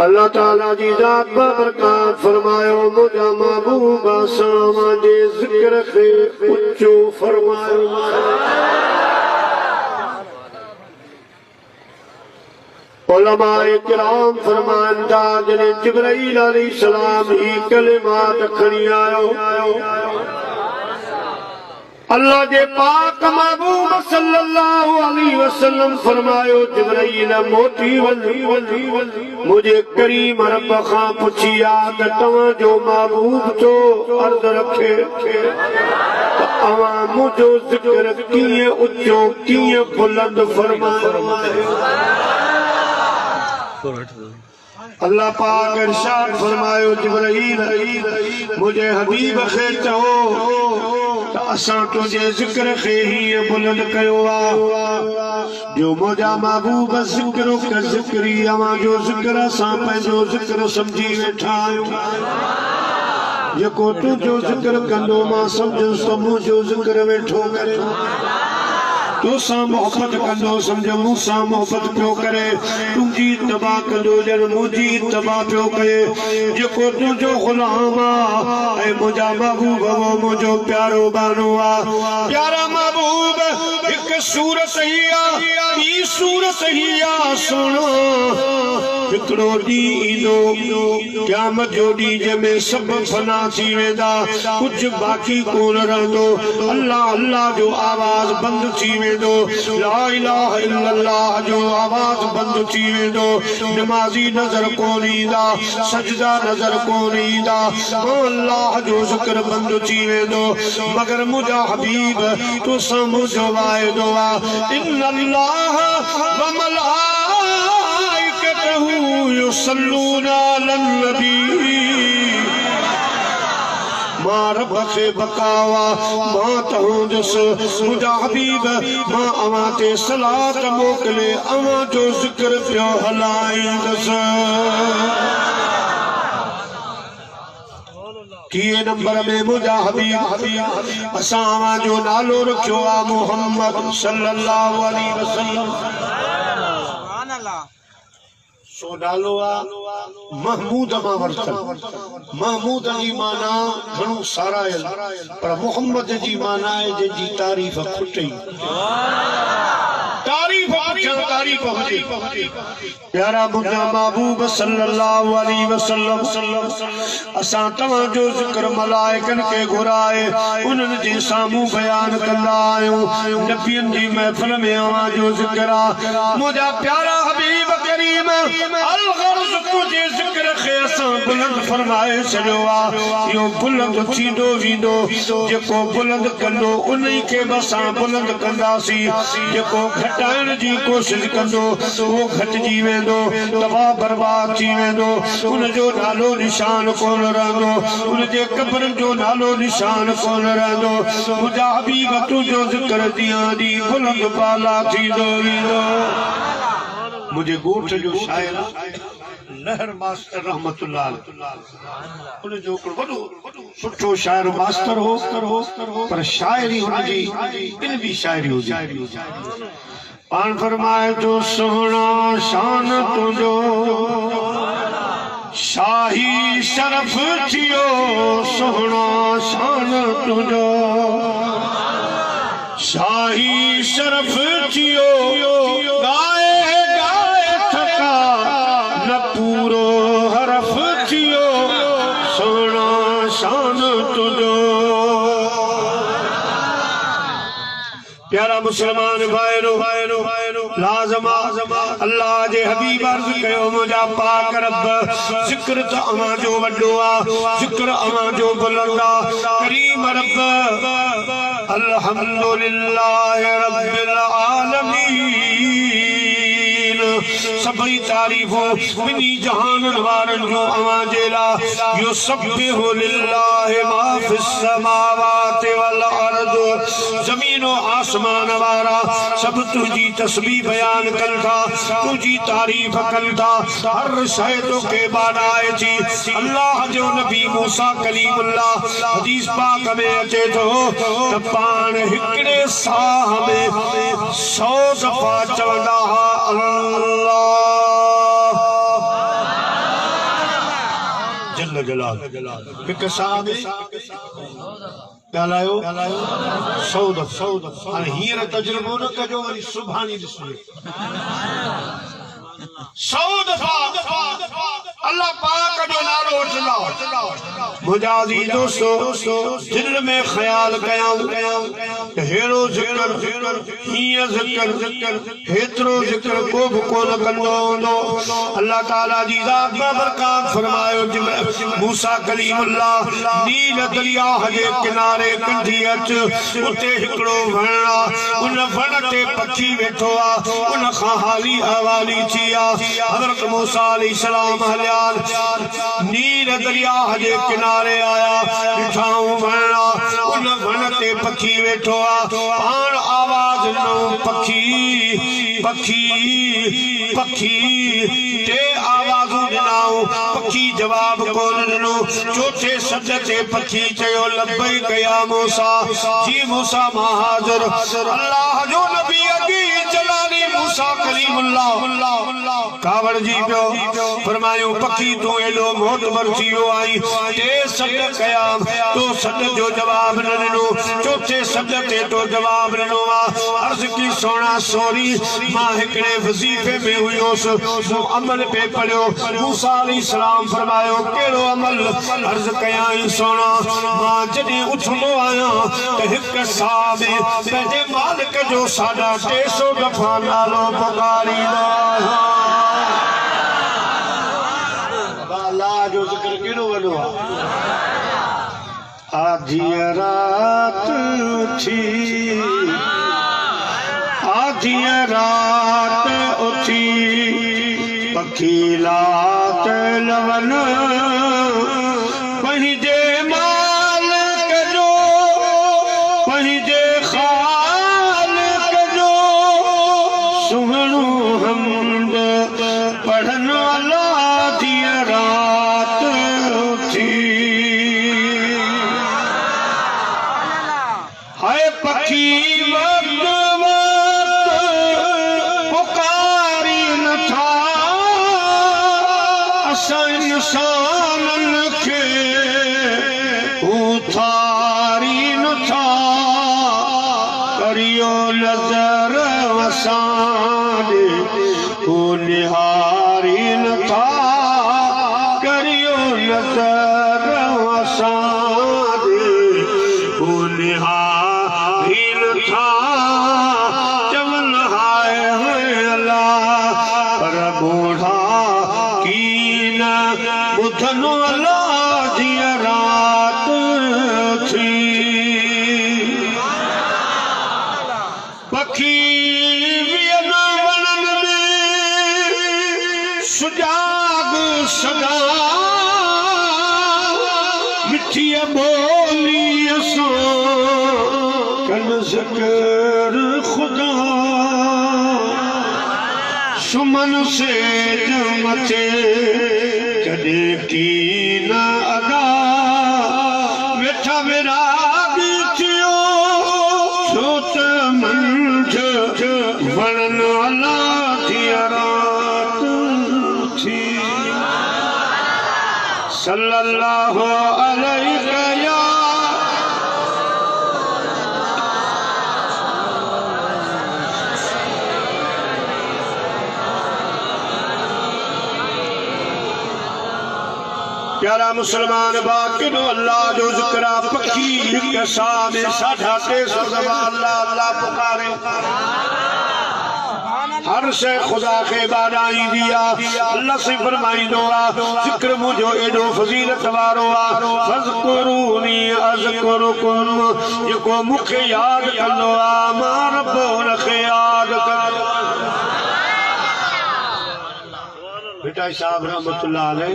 अल्लाह ताला जी जात बरकत फरमायो मुझा महबूब सामा जे जिक्र खे उच्चो फरमायो। उलमाए किराम फरमाइंदा जने जिब्राइल अलैहिस्सलाम ही कलिमात खणी आयो अल्लाह जे पाक महबूब सल्लल्लाहु अलैहि वसल्लम फरमायो जिब्राइल मोटी वली मुझे करीम रब खां पुछिया त तव्हां जो महबूब तो अर्ज रखे त अवां मुझो जिक्र कीअं उच्चो कीअं बुलंद फरमायो। अल्लाह पाक इरशाद फरमायो जिब्राइल मुझे हबीब खे चओ असां तुझे जिक्र खे हीअं बुलंद कयो जो मुझा महबूब जिक्र कर जिक्री अवां जो जिक्र असां पंहिंजो जिक्र समझी वेठा आहियूं। जेको तुंहिंजो जिक्र कंदो मां सम्झुसि त मुंहिंजो जिक्र वेठो करे तोसां मोहब्बत कंदो समझ मूंसां मोहब्बत पियो करे तुंहिंजी तबाह कंदो जन मुंहिंजी तबाह पियो करे। जेको तुंहिंजो गुलाम ऐं मुंहिंजा महबूब वो मुंहिंजो प्यारो बानो प्यारा महबूब हिक सूरत ही ॿी सूरत ही सुनो हिकिड़ो ॾींहुं ईंदो क़यामत जो ॾींहुं जंहिंमें सभु फना थी वेंदा कुझु बाक़ी कोन रहंदो। अल्लाह अल्लाह जो आवाज़ बंदि थी वेंदो ला इलाहा इल्लल्लाह जो आवाज़ बंदि थी वेंदो नमाज़ी नज़र कोन ईंदा सजदा नज़र कोन ईंदा अल्लाह जो ज़िक्र बंदि थी वेंदो मगर मुंहिंजा हबीब तोसां मुंहिंजो वाइदो इन्नल्लाह व मलाइकतहू युसल्लूना अलन नबी मां रब खे बकावा मां तहुंदस मुंहिंजा हबीब मां अवां ते सलात मोकिले अवां जो ज़िक्र पियो हलाईंदस। किए नंबर में मुंहिंजा हबीब असां अवां जो नालो रखियो आहे मुहम्मद सल्लल्लाहु अलैहि वसल्लम। सो नालो महमूद मां वरतल महमूद जी माना घणो सारायल पर मोहम्मद जी माना है जंहिंजी तारीफ़ खुटई तारीफ़ हुजे। प्यारा मुंहिंजा महबूब सल्लल्लाहु अलैहि वसल्लम असां तव्हां जो ज़िक्र मलाइकन खे घुराए उन्हनि जे साम्हूं बयान कंदा आहियूं। नबियनि जी महफ़िल में अवां जो ज़िक्र मुंहिंजा प्यारा हबीब करीम अलगर्ज़ तुझे ज़िक्र खे असां बुलंद फरमाए छॾियो इहो बुलंद थींदो वेंदो जेको बुलंद कंदो उन्ही खे बि असां बुलंद कंदासीं जेको घटाइण जी कोशिश कंदो वो घटिजी वेंदो तबाह बर्बाद थी वेंदो उनजो नालो निशान कोन रहंदो उनजे कब्रनि जो नालो निशान कोन रहंदो। मुंहिंजा हबीब तुंहिंजो ज़िक्र ॾींहं ॾींहुं बुलंद बाला थींदो वेंदो। मुझे गोठ जो शायर लहर मास्टर रहमतुल्लाह उन जो वॾो सुठो शायर मास्टर हो पर शायरी हुनजी इन भी शायरी हुजे पान फरमाए तो सोहणा शान तुंहिंजो शाही शरफ थियो सोहणा शान तुंहिंजो शाही शरफ थियो पूरो हरफ थियो सोना शान तुझो। प्यारा मुसलमान भाइरो लाज़मा अल्लाह जे हबीब अर्ज़ कयो मुंहिंजा पाक रब ज़िक्र त अवां जो वॾो ज़िक्र अवां जो बुलंद करीम रब अल्हम्दुलिल्लाह रब्बिल आलमीन सभी तारीफ़ों बिनी जहानन वारन जो अवां जे ला युसब्बिहु लिल्लाहि मा फिस समावाति वल अर्द ज़मीन और आसमान वारा सब तुझी तस्बीह बयान कन था तुझी तारीफ़ कन था हर शय तो के बानाए थी। अल्लाह जो नबी मूसा कलीमुल्लाह हदीस पाक में अचे तो पान हिकड़े साह में 100 दफ़ा चवंदा अल्लाह जल जलाल हिक साह में ॻाल्हायो 100 दफ़ा हाणे हींअर तजुर्बो न कजो वरी सुभाणे ॾिसो 100 दफ़ा अल्लाह पाक जो नालो वठंदा मुंहिंजा अज़ीज़ दोस्तो दिल में ख्याल कयां हेड़ो ज़िक्र हीअं ज़िक्र हेतिरो ज़िक्र को बि कोन कंदो हूंदो अल्लाह ताला जी ज़ात बरकात फरमायो मूसा कलीमुल्लाह नील दरिया जे किनारे कंढी अच उते हिकिड़ो वण आहे उन वण ते पखी वेठो आहे उन खां हाली हवाली थी हज़रत मूसा अलैहिस्सलाम हलिया नील दरिया जे किनारे आया ॾिठाऊं वण उन वण ते पखी वेठो आहे पाण आवाज़ ॾिनो पखी पखी पखी टे आवाज़ूं ॾिनाऊं पखी जवाब कोन ॾिनो चौथे सद ते पखी चयो लब्बैक या मूसा जी मूसा मां हाज़िर अल्लाह जो नबी अॻी जलाली मूसा कलीमुल्लाह कावड़ जी पियो फरमायो पखी तू एॾो मोतबर थी वियो आई टे सद कया तो सद जो जवाब न ॾिनो चौथे सद ते तो जवाब ॾिनो अर्ज़ की सोना सोरी मां हिकिड़े वज़ीफ़े में हुयोसि मूं अमल पे पढ़ियो मूसा अलैहिस्सलाम फरमायो कहिड़ो अमल अर्ज़ कयां सोना मां जॾहिं उथंदो आहियां त हिक साह में पंहिंजे मालिक जो 350 दफ़ा नालो पुकारींदो आहियां अल्लाह जो ज़िक्र केॾो वॾो आहे आधी रात थी आधी रात उथी पखी लात लवन पंहिंजे मालिक जो पंहिंजे ख़ालिक जो सुहिणो हम्द पढ़न अल्लाह दी रात उथी हाय पखी इंसानन खे उथारी नथा करियो नज़र असां ॾे निहारी नथा करियो नज़र असां ॾे निहारी नथा चवनि हाय अल्लाह पर बूढ़ा बुधनो अल्लाह जी रात थी पखी वियन वणन में सुजाग सदा मिठी बोली असां कन ज़िक्र खुदा सुमन से मथे कदे की न अदा वेठा विराग थियो सोत मंझ वणन अल्लाह थी रात थी सल्लल्लाहु अलैहि या प्यारा मुसलमान बाकिनो अल्लाह जो जिक्र पखी हिक साह में 350 दफ़ा अल्लाह अल्लाह पुकारे हर शइ खुदा खे बाराई दिया अल्लाह से फरमाईंदो आहे जिक्र मुंहिंजो एॾो फज़ीलत वारो आहे फज़कुरूनी अज़कुरुकुम जेको मूंखे यादि कंदो आहे मां रब हुनखे यादि कंदो बेटा साहब रहमतुल्लाह अलैह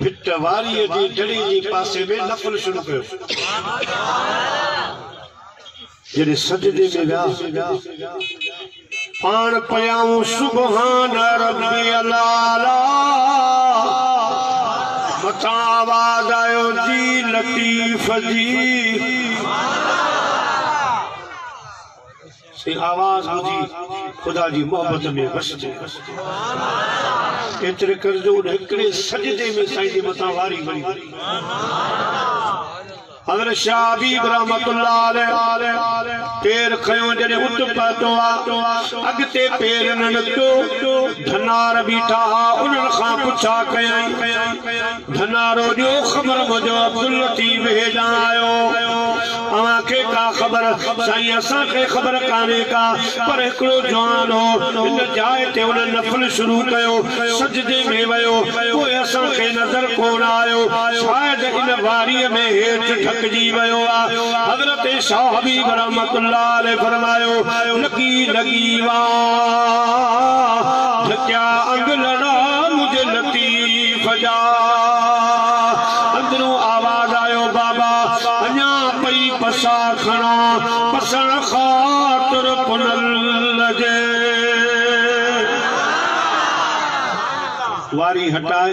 भिट वारीअ जी जड़ी जी पासे में नफ़ल शुरू कयो जॾहिं सजदे में विया पाण पयाऊं सुबहान रब्बी अला मथां आवाज़ आयो जी लतीफ़ जी आवाज़ ॿुधी खुदा जी मोहब्बत में वसजे एतरे कर जो हिकड़े सजदे में साईं जे मथा वारी वरी हज़रत शाह हबीब रहमतुल्लाह अलैह पैर खयो जने उठ पातो अगते पैर न लॻो धनार बीठा उन्हनि खां पुछा कयई धनारो जो ख़बर मुझो अब्दुल लतीफ हेॾां आयो अवां खे का ख़बर साईं असां खे ख़बर कान्हे का पर हिकिड़ो जवान हो इन जाइ ते उन नफ़ल शुरू कयो सजदे में वियो पोइ असां खे नज़र कोन आयो शायदि इन वारीअ में हेठि ढकजी वियो आहे हज़रत शाह हबीब रहमतुल्लाह अलैह फरमायो लगी लगी वाह ढकिया अंगलड़ा मुझे लतीफ जा अंदरों आवाज आयो बाबा अञा पई पसा खणा पसण ख़ातिर पुनल लजे वारी हटाए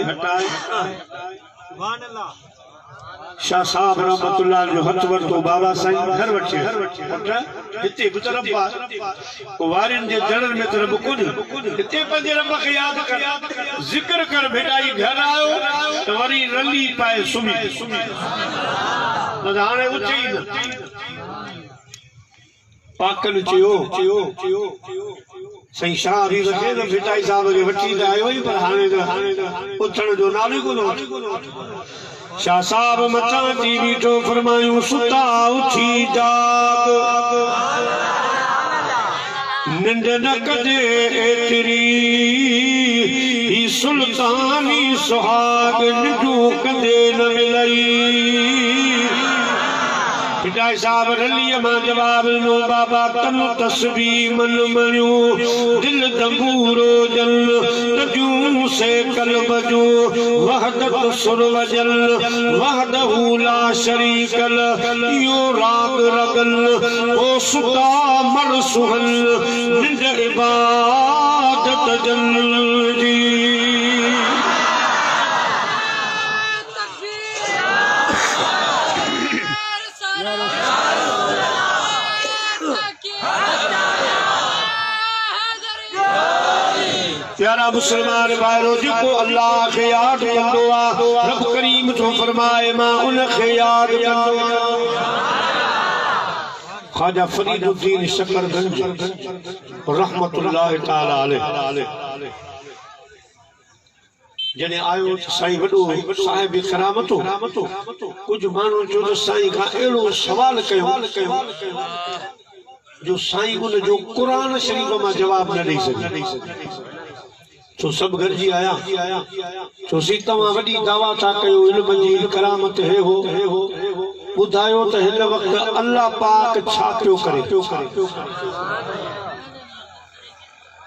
शाह साहब रहमतुल्लाह जो हथ वरतो बाबा साईं घर वठे हिते बि तरफ वारिन जे जड़न में तरफ कोन हिते पंहिंजे रब खे याद कर जिक्र कर भेटाई घर आयो त वरी रली पाए सुमी हाणे उचई न पाकल चयो साईं शाह हबीब खे त भेटाई साहब खे वठी त आयो ई पर हाणे उथण जो नालो ई कोन शाह साहब मचा थी बीठो फरमायूं सुता उठी जाग निंड न कजे एतरी ही सुल्तानी सुहाग निंडू कदे न मिलई पिताई साहब रलीअ मां जवाब ॾिनो बाबा तन तस्बीह मन मणियो दिल दंगूरो जल तजूं से कल्ब जो वहदत सुर वजल वहदहू ला शरीक यो राग रगल ओ सुता मर सुहल निंड इबादत जल जी प्यारा मुसलमान भाइरो जेको अल्लाह खे याद कंदो आहे रब करीम थो फरमाए मां उन खे याद कंदो आहियां ख्वाजा फरीदुद्दीन शकरगंज रहमतुल्लाह ताला अलैह जने आयो साईं वडो साहिब करामतो कुछ माण्हू जो साईं खां अहिड़ो सवाल कयो जो साईं उन जो क़ुरान शरीफ मां जवाब न ॾेई सघे तो सब घर जी आया तो सीता मां वडी दावा था कयो इल्म जी करामत है हो बुधायो त हिन वक्त अल्लाह पाक छा पियो करे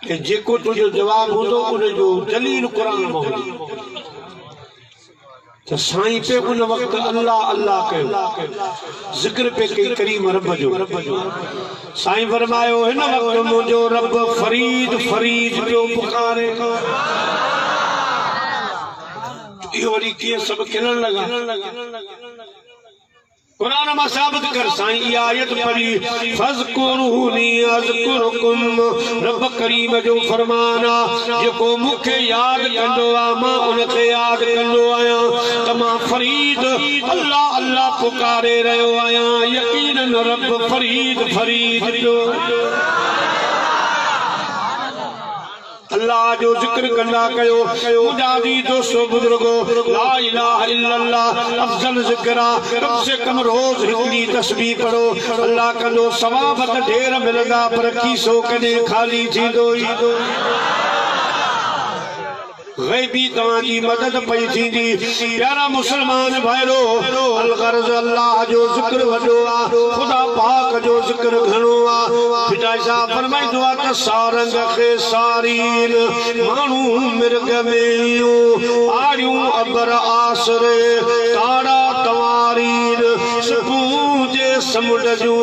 के जेको तुझो जवाब होंदो उन जो दलील कुरान में हो तो साईं पे उन वक्त अल्लाह अल्लाह कयो जिक्र पे कई करीम रब जो साईं फरमायो हिन वक्त मुझो रब फरीद फरीद पियो पुकारे इहो वरी कीअं सब खिलण लगा कुरान में साबित कर साईं इहा आयत पढ़ी फज़कुरूनी अज़कुरुकुम रब करीम जो फरमान जेको मूंखे याद कंदो आहे मां उनखे याद कंदो आहियां त मां फरीद अल्लाह अल्लाह पुकारे रहियो आहियां यकीनन रब फरीद फरीद जो अल्लाह जो जिक्र कंदा कयो मुजादी दोस्तों बुजुर्गो ला इलाहा इल्लल्लाह अफजल जिक्र कम से कम रोज हिकड़ी तस्बीह पढ़ो अल्लाह कंदो सवाब त ढेर मिलंदा पर खीसो कदे खाली थींदो ई गैबी तवाजी मदद पई थींदी प्यारा मुसलमान भाइरो अल गर्ज अल्लाह जो जिक्र वडो आ खुदा पाक जो जिक्र घणो आ पिता साहब फरमाइदो आ त सारंग खे सारीन मानू मिर्ग में आरियूं अबर आसरे ताड़ा तवारीन सुबूजे समुंड जो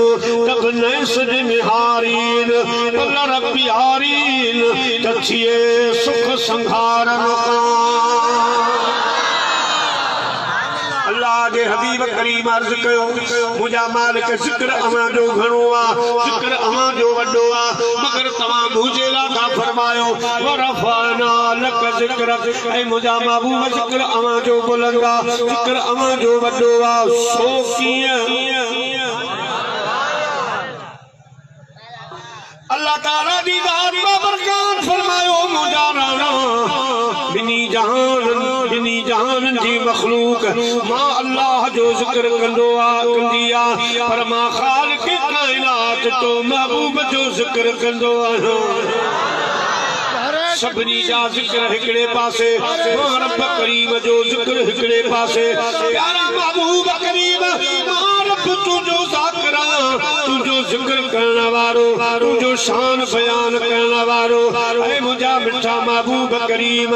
तब नैसज निहारीन पलर प्यारीन तथिए सुख संघार अल्लाह खुदा जे हबीब करीम अर्ज कयो मुझा मालिक जिक्र अमा जो घणो आ जिक्र अमा जो वडो आ मगर तमाम मुझे लाका फरमायो वरफाना लक जिक्र ऐ मुझा महबूब जिक्र अमा जो बुलंदा जिक्र अमा जो वडो आ सो अल्लाह ताला दी जात का बरकात फरमायो मुझा राना बिनी जहान जी मखलूक मां अल्लाह जो जिक्र कंदो आ कंदी आ पर मां खालिक कायनात तो महबूब जो जिक्र कंदो आ सबनी जा जिक्र हिकड़े पासे मां रब करीम जो जिक्र हिकड़े पासे प्यारा महबूब करीम मां रब तुझो ज़ाकिरा तुझो जिक्र करने वारो तुझो शान बयान करने वारो ऐ मुझा मिठा महबूब करीम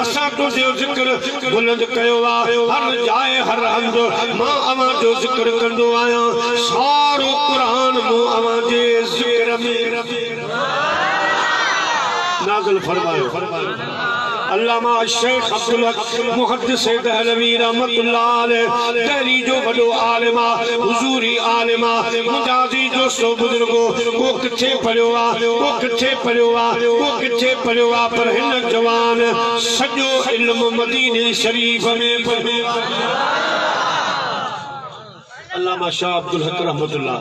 असा तुझो जिक्र बुलंद कयो आ हर जाए हर हंद मां अमा जो जिक्र कंदो आया सारो कुरान मु अमा जे जिक्र में नाज़िल फरमायो अल्लामा शेख अब्दुल हक मुहद्दिस दहलवी रहमतुल्लाह अलैह दिल्ली जो बड़ो आलिमा हुजूरी आलिमा मुजाजी जो सो बुजुर्गो वो किथे पढ़ियो आ वो किथे पढ़ियो आ वो किथे पढ़ियो आ पर हिन जवान सॼो इल्म मदीने शरीफ में पढ़ियो अल्लामा शाह अब्दुल हक रहमतुल्लाह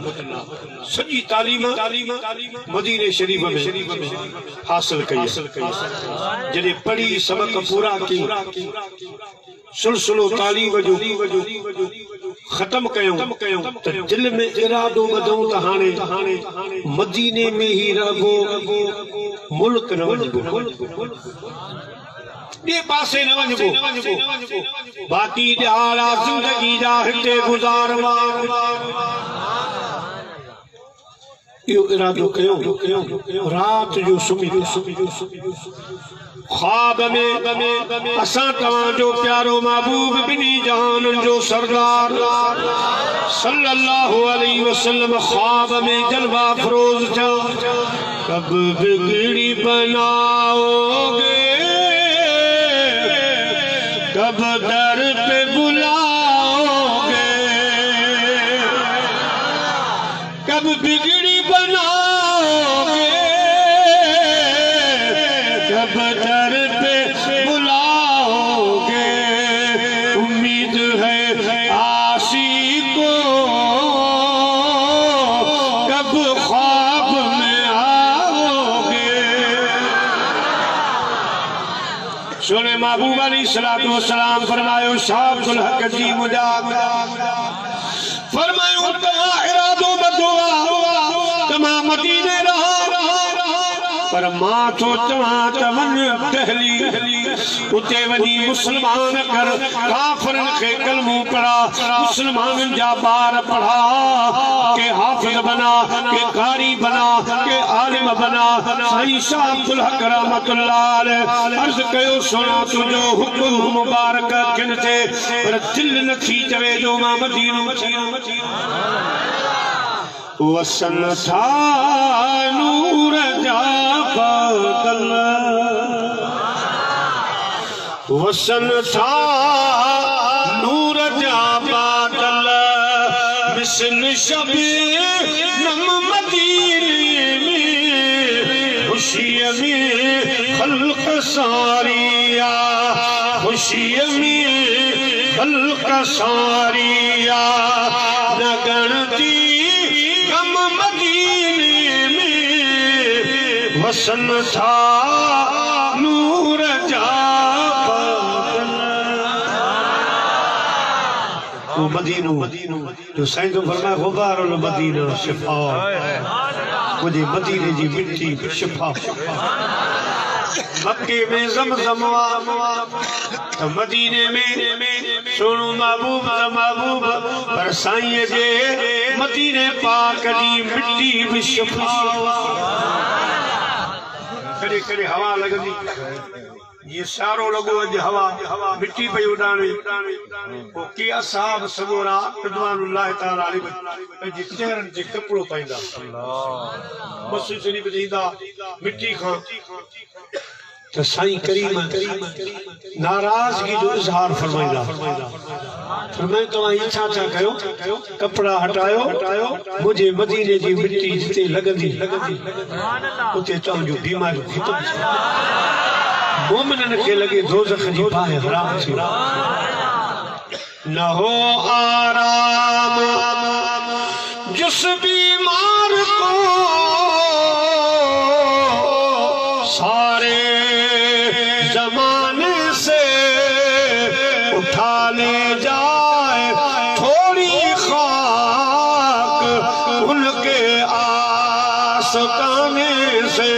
सजी तालीम मदीने शरीफ में हासिल कई जॾहिं पढ़ी सबक पूरा की सिलसिलो तालीम जो खत्म कयो त दिल में इरादो वधूं त हाणे मदीने में ही रहबो मुल्क न वञबो ये पासे न वञबो बाकी ॾियारा ज़िंदगी जा हिते गुज़ारवा यो इरादो कयो रात जो सुमी ख्वाब में असा तवां जो प्यारो महबूब बिनी जहान जो सरदार सल्लल्लाहु अलैहि वसल्लम ख्वाब में जलवा फरोज था कब बिगड़ी बनाओगे कब दर पे बुलाओगे कब बिगड़ी बनाओगे कब दर पे बुलाओगे उम्मीद है आशिको कब ख्वाब में आओगे सुने महबूब अलैहिस्सलातु वस्सलाम फरमायो शाह अब्दुल हक जी मुझा फरमायो तमा इरादो बदुआ तमा मदीने रहा पर मां तो तमा तमन दहली उते वनी मुसलमान कर काफिरन के कलमो पढ़ा मुसलमान जा बार पढ़ा के हाफिज बना के कारी बना के आलिम बना सही शाह अब्दुल हक रहमतुल्लाह अलैह अर्ज कयो सुना तुझो हुक्म मुबारक किन थे पर दिल न थी चवे जो मां मदीनो वसन था नूर जा पागल वसन था नूर जा बादल मिसल शबे नम मदीने में खुशी में खल्क सारिया खुशी में खल्क सारिया लगनती गम मदीने में वसन था नूर जा मदीनो जो साईं तो फरमाया गुबारुल मदीना शिफा मुझे मदीने जी मिट्टी शिफा मक्के में ज़मज़म तो मदीने में सुनो महबूब पर साईं जे मदीने पाक जी मिट्टी भी शिफा कड़े कड़े हवा लगदी ये सारो लगो अज हवा मिट्टी पे उड़ाने ओ के असहाब सगोरा रिदवानुल्लाह ताला अलैहि जी चेहरन जे कपड़ो पाइंदा अल्लाह मस्जिद शरीफ जींदा मिट्टी खां तो साईं करीम नाराजगी जो इजहार फरमाइंदा फरमाए तो इच्छा छा कयो कपड़ा हटायो मुझे मदीने जी मिट्टी जिते लगंदी उते तव्हांजो बीमारी खत्म मोमिनन के लगे दोज़ख जी बाहि हराम थी न हो आराम जिस बीमार को सारे जमाने से उठा ले जाए थोड़ी खाक उनके आस्ताने से।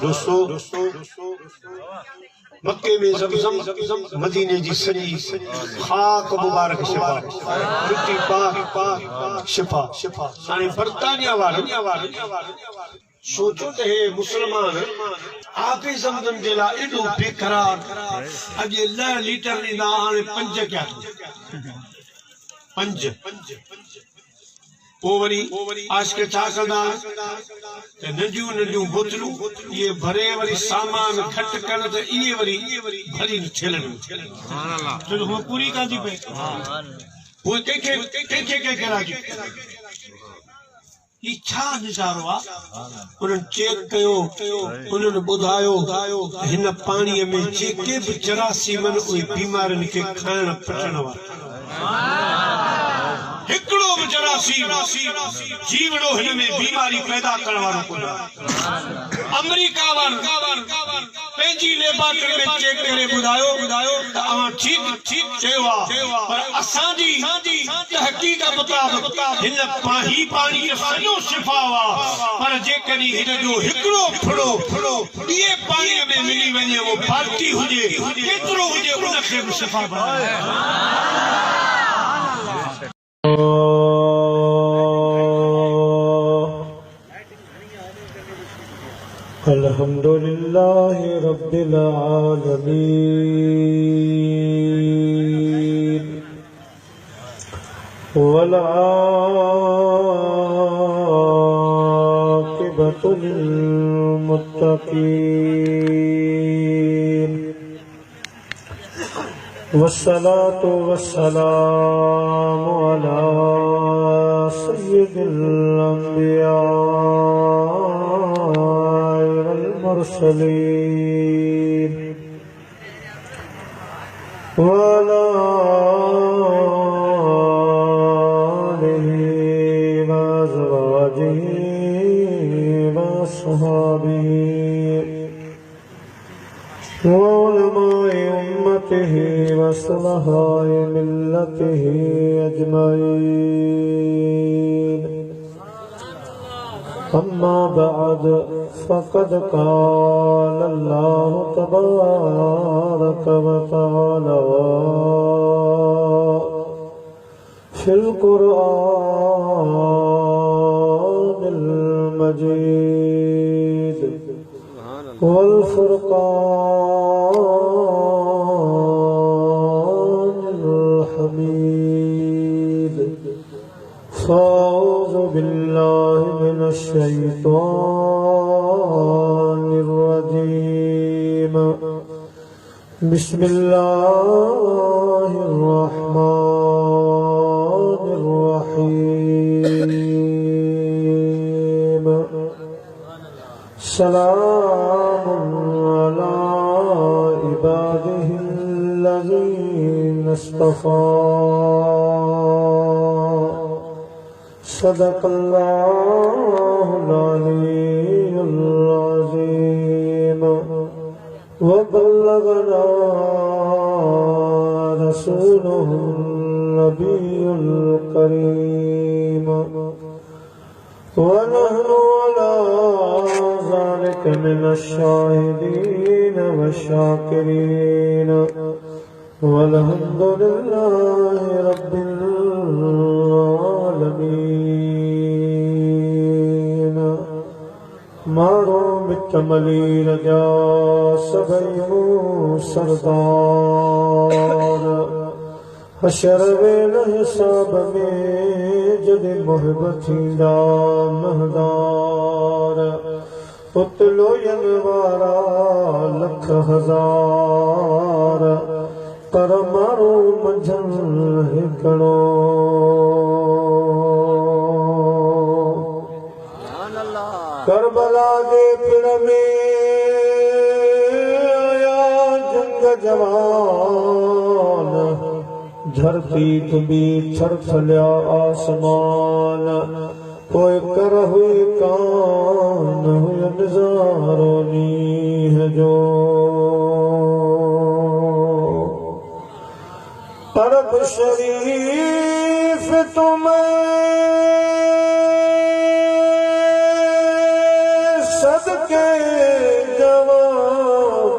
दोस्तों मक्के में ज़मज़म मदीने जी सजी खाक मुबारक शिफा मिट्टी पाक शिफा साने बर्तानिया वाला सोचो तो है मुसलमान आपे ज़मज़म जे ला एडो बेकरार अजे 10 लीटर नींदा हाने 5 क्या 5 वो वरी आज के छा कंदा नंढियूं बोतलूं ये भरे वरी सामान खट कर त ये वरी भरी छेलन तो वो पूरी कांदी पे वो के राजी ये छा नज़ारो आ उन्हनि चेक कयो उन्हनि ॿुधायो हिन पाणीअ में जेके बि जरासीमन उहे बीमारनि खे खाइण पचण वारा हिकड़ो भी जरासीम जीवड़ो हिन में बीमारी पैदा करण वारो कोन अमेरिका वार पंहिंजी लेबोरेटरी में चेक करे ॿुधायो त अवां ठीक चयो आहे पर असांजी तहक़ीक़ मुताबिक़ हिन ही पाणी सॼो शिफ़ा आहे पर जेकॾहिं हिन जो हिकड़ो फुड़ो ॿिए पाणीअ में मिली वञे वो बाल्टी हुजे केतिरो हुजे उनखे बि शिफ़ा बणाए। अल्हम्दुलिल्लाह रब्बिल आलमीन वल आक़िबतु लिल मुत्तक़ीन वस्सलातु वस्सलामु अला सय्यिदिल अंबिया मुरसलीन वअला आलिहि व अज़वाजिहि व अस्हाबिहि व उलमाए उम्मतिहि व असलहाए मिल्लतिहि अजमईन। अम्मा बाद फ़क़द क़ाल अल्लाहु तबारक व तआला फ़िल क़ुरआनिल मजीद वल फ़ुरक़ानिल हमीद। फ़अऊज़ु बिल्लाहि मिनश शैतानिर रजीम। बिस्मिल्लाहिर रहमानिर रहीम। सलामुन अला इबादिहिल्लज़ीना इस्तफ़ा। सदक़ल्लाहुल अलीयुल अज़ीम व बल्लगना रसूलुहुन नबियुल करीम व नहनु अला ज़ालिका मिनश शाहिदीन व शाकिरीन वल्हम्दुलिल्लाहि रब्बिल आलमीन। मारो मितमली रजा सबैमो सरदार हशर वेल हिसाब में जॾहिं मोहबत थींदा महदार। उतलोयन वारा लख हजार पर मारो मंझन हिकड़ो करबला दे पिण में आया जंग जवान धरती तुम्बी थरथल्या आसमान कोई कर हुई कान हुई नजारो नीह जो अरब शरीफ तुम्हें सदके जवान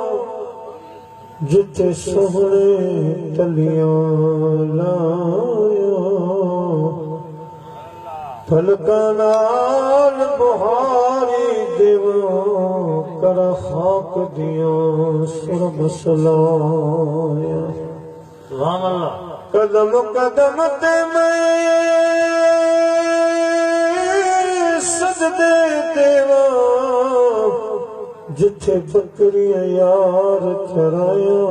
जिथे सोहने तलियां लाया फलकनाल बुहारी देव कर खाक दिया सुर मसलाया कदम कदम ते मैं सजदे देवा जिथे बकरियां यार चराया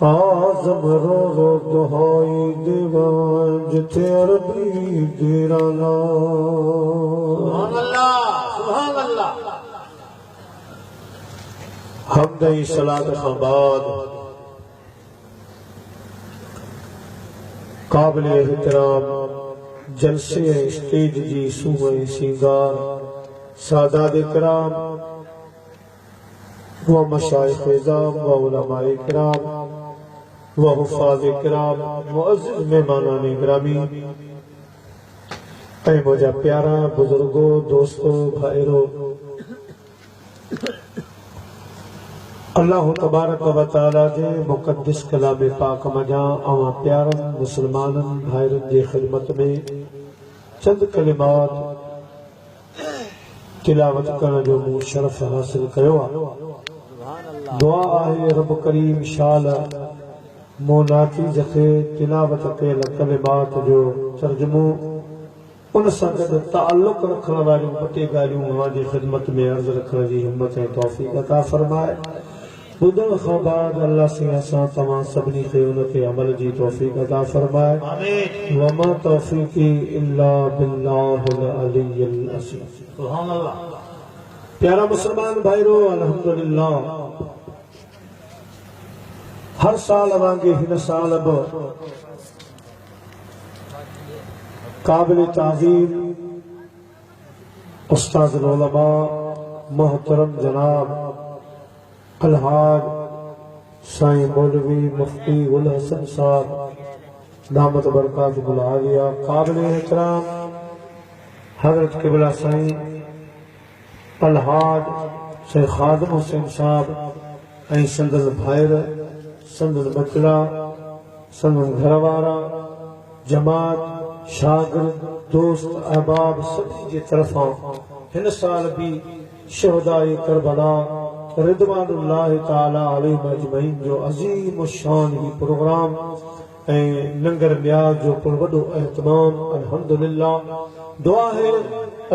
आज़म रो रो दुहाई देवा जिथे अरबी देराना हमदई सलात खां बाद काबिल एहतराम जलसे स्टेज जी सूबे सिंगार सादात इकराम व मशाइख इज़ाम व उलमाए इकराम व हुफ़ाज़ इकराम मुअज़्ज़िज़ मेहमानान गिरामी ऐ मुझा प्यारा बुजुर्गो दोस्तों भाइरो अल्लाह तबारक व तआला जे मुक़द्दस कलाम पाक मजा आवा प्यारन मुसलमानन भाइरन जे खिदमत में चंद कलिमात तिलावत करण जो मूं शरफ हासिल कयो आहे। दुआ आहे रब करीम शाल मोनाती जखे तिलावत कयल कलिमात जो तर्जुमो उन सां गॾु ताल्लुक़ रखण वारियूं ॿ टे ॻाल्हियूं अव्हांजी ख़िदमत में अर्ज़ रखण जी हिम्मत ऐं तौफ़ीक़ अता फरमाए। ॿुधण खां बाद अल्लाह से असां तव्हां सभिनी खे उन ते अमल जी तौफ़ीक़ अता फरमाए। वमा तौफ़ीक़ी इल्ला बिल्लाहिल अलिय्यिल अज़ीम। सुभान अल्लाह। प्यारा मुसलमान भाइरो अल्हम्दुलिल्लाह हर साल वांगे हिन साल बि काबिल ताज़ीम उस्ताद उलमा मोहतरम जनाब अलहाज साईं मौलवी मुफ्ती गुल हसन साहब दामत बरकातुहुल आलिया काबिल एहतराम हजरत किबला साईं अलहाज शेख खादिम हुसैन साहब ऐं संदन भाइर संदन बचड़ा संदन घरवारा जमात शागिर्द दोस्त अहबाब सभी जे तरफां हिन साल भी शहदाए करबला रिदवानुल्लाह ताला अलैहिम अजमईन जो अजीम शान ही प्रोग्राम ऐं लंगर न्याज जो वॾो एहतमाम अल्हम्दुलिल्लाह। दुआ है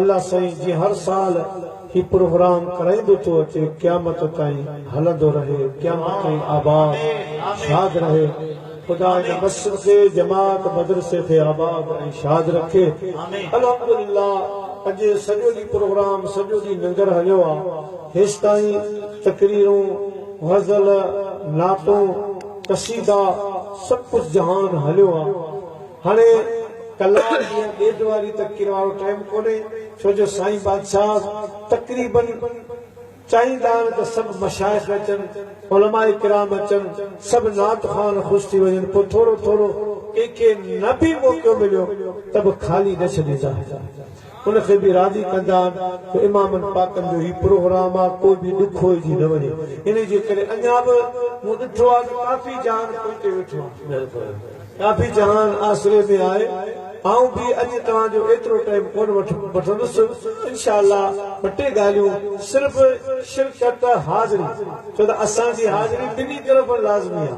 अल्लाह साईं जी हर साल ही प्रोग्राम कराईंदो तो अचे क़यामत ताईं हलंदो रहे क़यामत ताईं आबाद शाद रहे। खुदा इन मस्जिद खे जमात मदरसे खे आबाद ऐं शाद रखे। अल्हम्दुलिल्लाह अॼु सॼो ॾींहुं प्रोग्राम सॼो ॾींहुं लंगर हलियो आहे। हेसि ताईं तकरीरूं गज़ल नातूं कसीदा सभु कुझु जहान हलियो आहे। हाणे कलाक ॾींहुं ॾेढ वारी तकरीर वारो टाइम कोन्हे छो जो साईं बादशाह तक़रीबन चाहींदा आहिनि त सभु मशाइख़ अचनि उलमाए किराम अचनि सभु नात ख़ान ख़ुशि थी वञनि पोइ थोरो थोरो कंहिंखे न बि मौक़ो मिलियो त बि ख़ाली न छॾींदा उनखे बि राज़ी कंदा आहिनि इमामनि पाकनि जो ही प्रोग्राम आहे कोई बि ॾुख होइजी न वञे। इन जे करे अञा बि मूं ॾिठो आहे त काफ़ी जहान पहुचे वेठो आहे काफ़ी जहान आसिरे में आहे। आऊं भी अॼु तव्हांजो एतिरो टाइम कोन वठंदुसि इंशाअल्लाह ॿ टे ॻाल्हियूं सिर्फ़ शिरकत हाज़िरी छो त असांजी हाज़िरी ॿिन्ही तरफ़ लाज़मी आहे।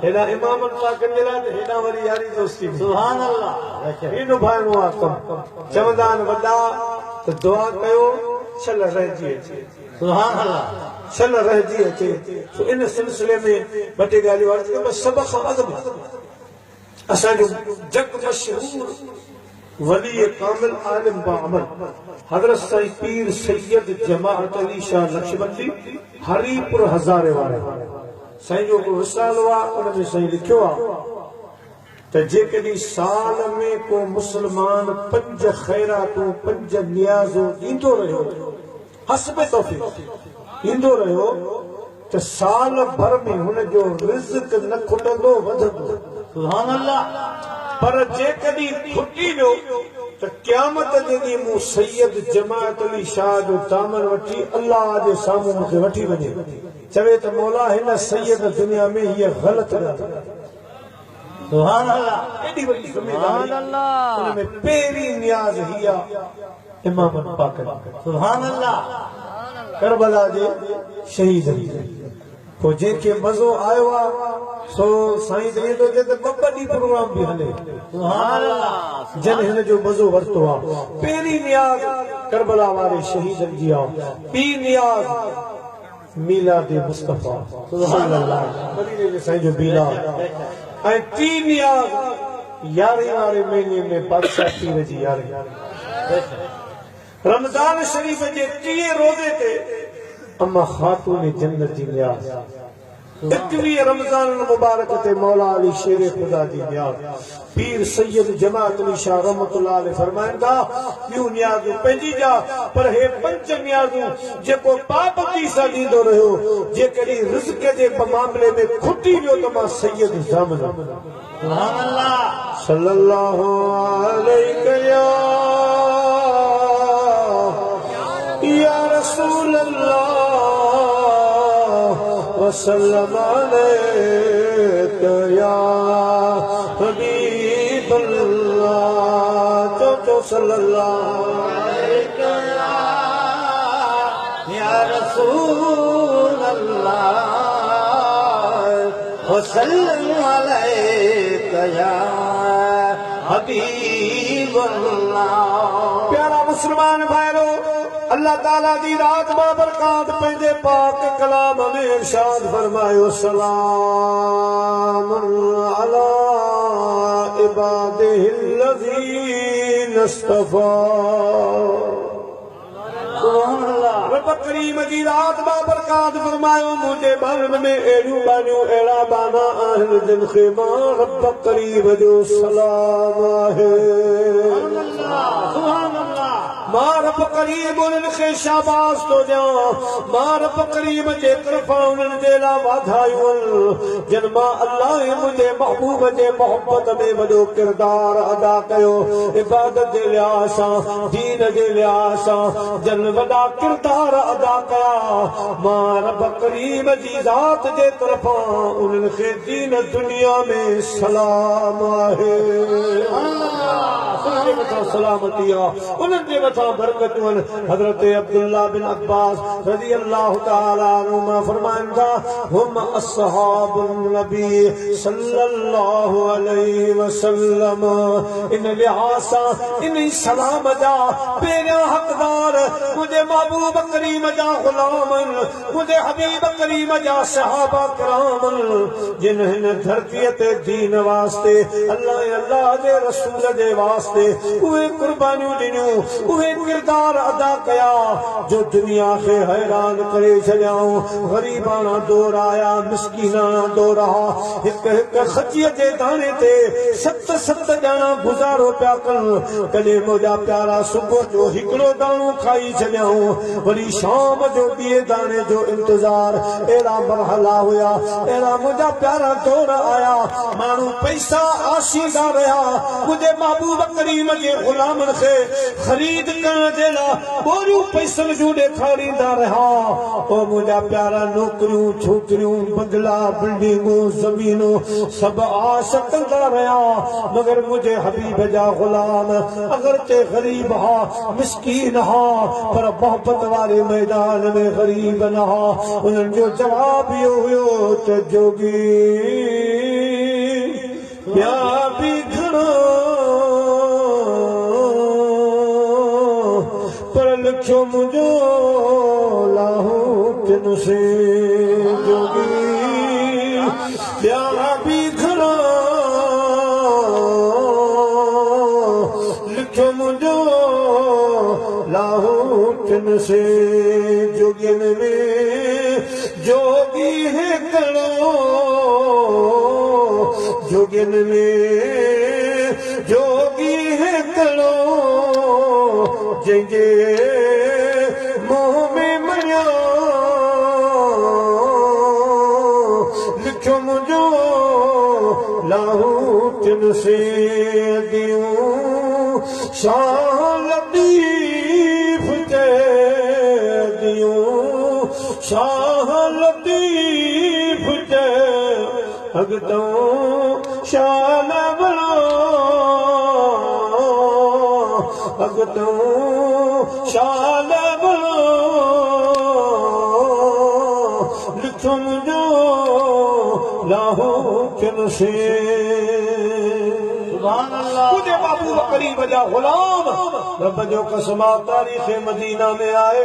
हेॾा इमामनि पाकनि जे लाइ हेॾा वरी यारी दोस्ती सुभान अल्लाह ही निभाइणो आहे कमु। चवंदा आहिनि वॾा त दुआ कयो छल रहिजी अचे सुभान अल्लाह छल रहिजी अचे सो इन सिलसिले में ॿ टे ॻाल्हियूं अर्ज़ु कयूं सभ खां अॻु में असांजो जग मशहूर वली कामिल आलिम बाअमल हज़रत साईं पीर सैयद जमाअत अली शाह नक्शबंदी हरीपुर हज़ारे वारे साईं जो को रिसालो आहे उन में साईं लिखियो आहे त जेकॾहिं साल में को मुस्लमान 5 ख़ैरातूं 5 नियाज़ूं ॾींदो रहियो हस्ब तौफ़ीक़ ॾींदो रहियो त साल भर में हुनजो रिज़्क़ न खुटंदो वधंदो सुभान अल्लाह पर जेकॾहिं खुटी वियो त क़यामत जे ॾींहुं मूं सैयद जमाअत अली शाह जो दामन वठी अल्लाह जे साम्हूं मूंखे वठी वञे चवे त मौला हिन सैयद दुनिया में हीअ ग़लत ॻाल्हि सुभान अल्लाह एॾी वॾी ज़िमेदारी उन में पहिरीं नियाज़ हीअ इमाम पाक सुभान अल्लाह करबला जे शहीद पोइ जंहिंखे मज़ो आयो आहे सो साईं चए थो त ॿ ॾींहं प्रोग्राम बि हले सुभान अल्लाह जन हिन जो मज़ो वरितो आहे पहिरीं नियाज़ करबला वारे शहीदनि जी आहे ॿी नियाज़ मीलाद मुस्तफ़ा सल्लल्लाहु मदीने जे साईं जो मीलाद ऐं टी नियाज़ 11 वारे महीने में बादशाह पीर जी यारी रमज़ान शरीफ़ जे 30 रोज़े ते अम्मा खातून जन्नत जी नियाज़ 21 रमज़ान मुबारक ते मौला अली शेर खुदा जी नियाज़ पीर सैयद जमाअत अली शाह रहमतुल्लाह अलैह फरमाइनि था ॿियूं नियाज़ूं पंहिंजी जा पर हे 5 नियाज़ूं जेको पाबंदी सां ॾींदो रहियो जेकॾहिं रिज़्क़ जे मामले में खुटी वियो त मां सैयद ज़ामन सुभान अल्लाह सल्लल्लाहु अलैहि या रसूल अल्लाह वसल्लम अलैका या हबीब अल्लाह तो सल्लल्लाहु अलैका या रसूल अल्लाह वसल्लम अलैका या हबीब अल्लाह प्यारा मुसलमान भाइरो अल्लाह ताला दी रात बाबरकात पंहिंजे पाक कलाम में इरशाद फरमायो सलाम अला इबादिहिल्लज़ीना इस्तफ़ा सुभान अल्लाह रब करीम जी रात बाबरकात फरमायो मुझे बारन में एड़ियूं ॻाल्हियूं अहिड़ा बाना आहिनि जिन खे मां रब करीम जो सलाम आहे सुभान अल्लाह मां रब करीम उन्हनि खे शाबाश थो ॾियां मां रब करीम जे तरफ़ां उन्हनि जे लाइ वाधायूं जिन मां अल्लाह मुंहिंजे महबूब जे मोहबत में वॾो किरदार अदा कयो इबादत जे लिहाज़ सां दीन जे लिहाज़ सां जन वॾा किरदार अदा कया मां रब करीम जी ज़ात जे तरफ़ां उन्हनि खे दीन दुनिया में सलाम आहे उन्हनि जे मथां सलामती आहे उन्हनि जे मथां बरकतूं हज़रत अब्दुल्लाह बिन अब्बास रज़ी अल्लाह तआला अन्हुमा फरमाइनि था हुम अस्हाबुन नबी सल्लल्लाहु अलैहि वसल्लम इन लिहाज़ सां इन सलाम जा पहिरियां हक़दार मुंहिंजे महबूब करीम जा ग़ुलाम मुंहिंजे हबीब करीम जा सहाबा किराम जिन हिन धरतीअ ते दीन वास्ते अल्लाह जे रसूल जे वास्ते उहे कुर्बानियूं ॾिनियूं उहे किरदार अदा कया जो दुनिया खे हैरान करे छॾियाऊं ग़रीबाना दौर आया मिसकीनाना दौर हिक हिक खचीअ जे दाणे ते 7 ॼणा गुज़ारो पिया कनि कॾहिं मुंहिंजा प्यारा सुबुह जो हिकिड़ो दाणो खाई छॾियाऊं वरी शाम जो ॿिए दाणे जो इंतज़ार अहिड़ा मरहला हुया अहिड़ा मुंहिंजा प्यारा दौर आया माण्हू पैसा आशींदा रहिया मुंहिंजे महबूब करीम जे ग़ुलामनि खे ख़रीद करण जे लाइ ॿोरियूं पैसनि जूं ॾेखारींदा रहिया पोइ मुंहिंजा प्यारा नौकरियूं छोकिरियूं बंगला बिल्डिंगूं ज़मीनूं सभु आश कंदा रहिया मगर मुंहिंजे हबीब जा ग़ुलाम अगरचे ग़रीब हा मिसकीन हा पर मोहबत वारे मैदान में ग़रीब न हा उन्हनि जो जवाब इहो हुयो त जोगी ॿिया बि घणो पर लिखो मुझो लाहू किन से जोगी प्यारा भी खड़ा लिखो मुझो लाहू किन से जोगिन में जोगी है कड़ो जोगिन में जोगी है कड़ो जंहिंजे मोह में मरिया लिखो मुझो लाहू किन से दियूं शाह लतीफ के दियूं शाह लतीफ के अगतों शान बड़ा अगतों शान बड़ा लिखो मुझो लाहू किन से मुझे बाबू बकरी बजा गुलाम रब जो कसमा तारीख मदीना में आए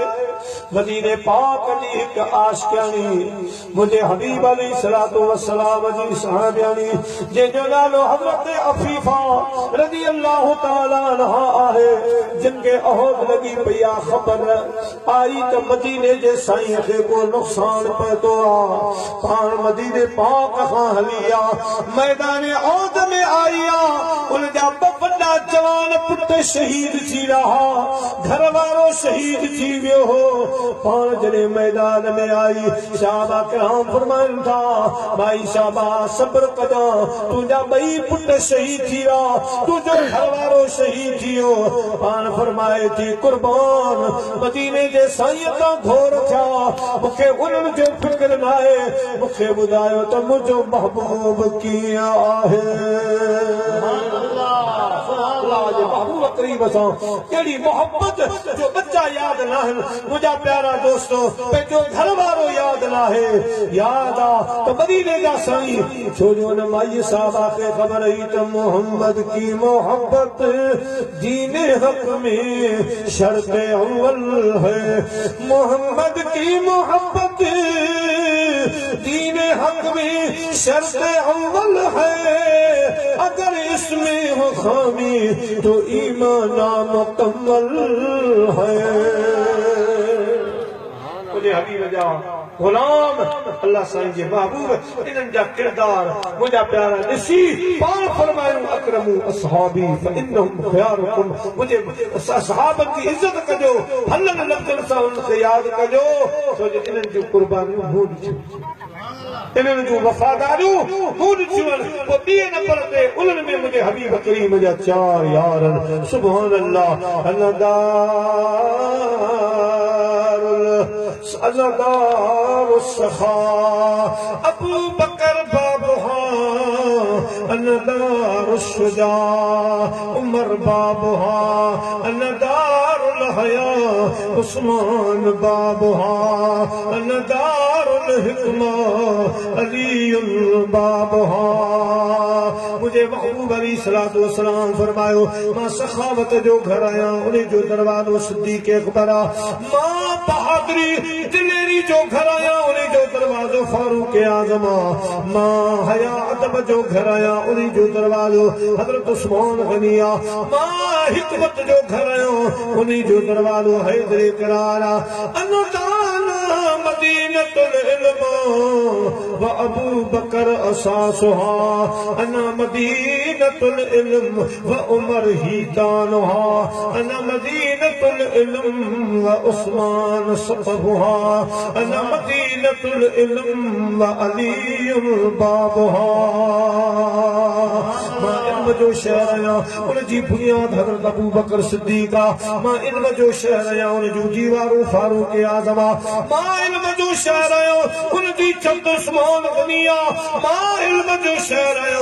मदीने पाक जी एक आशिकानी मुझे हबीब अलैहिस्सलातु वस्सलाम जी सहाबियानी जे जो नालो हजरत अफीफा रजी अल्लाह ताला अन्हा आहे जिनके अहद लगी पिया खबर आई तो मदीने जे साईं खे को नुकसान पतो पान मदीने पाक खां हलिया मैदान औद में आईया उनजा बड़ा जवान पुट शहीद थी रहा घर वारो शहीद थी वियो हो पान जने मैदान में आई शाबा कराम फरमाइन था भाई शाबा सब्र कजा तुझा बई पुट शहीद थी रहा तुझो घर वारो शहीद थियो पान फरमाए थी कुर्बान मदीने जे साईं का घोर था मुखे उन्हनि जो फिक्र न आहे मुखे ॿुधायो त मुंहिंजो महबूब कीअं आहे बाबू बकरी बसाओ केड़ी मोहब्बत जो बच्चा याद ना है मुझा प्यारा दोस्तों जो घर वारो याद ना है याद आ तो मदीने का साईं छोजो न माई साहबा के खबर ही तो मोहम्मद की मोहब्बत दीन हक में शर्त अव्वल है मोहम्मद की मोहब्बत दीन हक में शर्त अव्वल है अगर इसमें हो खामी तो ईमान मुकम्मल है मुझे हबीब जा गुलाम अल्लाह साईं जे महबूब इन्हनि जा किरदार मुझा प्यारा ॾिसी पाण फरमायो अकरमु असहाबी फइन्नहुम ख़यारुकुम मुझे सहाबन की इज्जत कजो हलन लफ्ज़न सां उनखे याद कजो छो जो इन्हनि जूं कुर्बानियूं मूं ॾिठियूं इन्हनि जूं वफ़ादारियूं मूं ॾिठियूं आहिनि पोइ ॿिए नंबर ते उन्हनि में मुंहिंजे हबीब करीम जा चार यार सुभान अल्लाह अज़दार सखा अबू बकर बाबुहा अनदार शुजा उमर बाबुहा अनदार हया उस्मान बाबुहा अनदार हिकमा अली बाबुहा मुझे महबूब अलैहिस्सलातु वस्सलाम फरमायो मां सखावत जो घर आया उन्हें जो दरवाज़ो सिद्दीक़ अकबर मां बहादुरी दिलेरी जो घर आया उन्हें जो दरवाज़ो फारूक आज़म मां हया अदब जो घर आया उन्हें जो दरवाज़ो हजरत उस्मान गनिया मां हिकमत जो घर आया उन्हें जो दरवाज़ो हैदर करार अनुदाना मदीनतुल इल्म व अबू बकर असासुहा अना मदीनतुल इल्म व उमर ही दानुहा अना मदीनतुल इल्म व उस्मान सफ़हुहा अना मदीनतुल इल्म व अली बाबुहा मां इल्म जो शहर आया उनजी बुनियाद हज़रत अबू बकर सिद्दीक़ मां इल्म जो शहर आया उनजो दीवारो फारूक आज़म मां इल्म जो शहर आया उनजी छत उस्मान गनिया मां इल्म जो शहर आया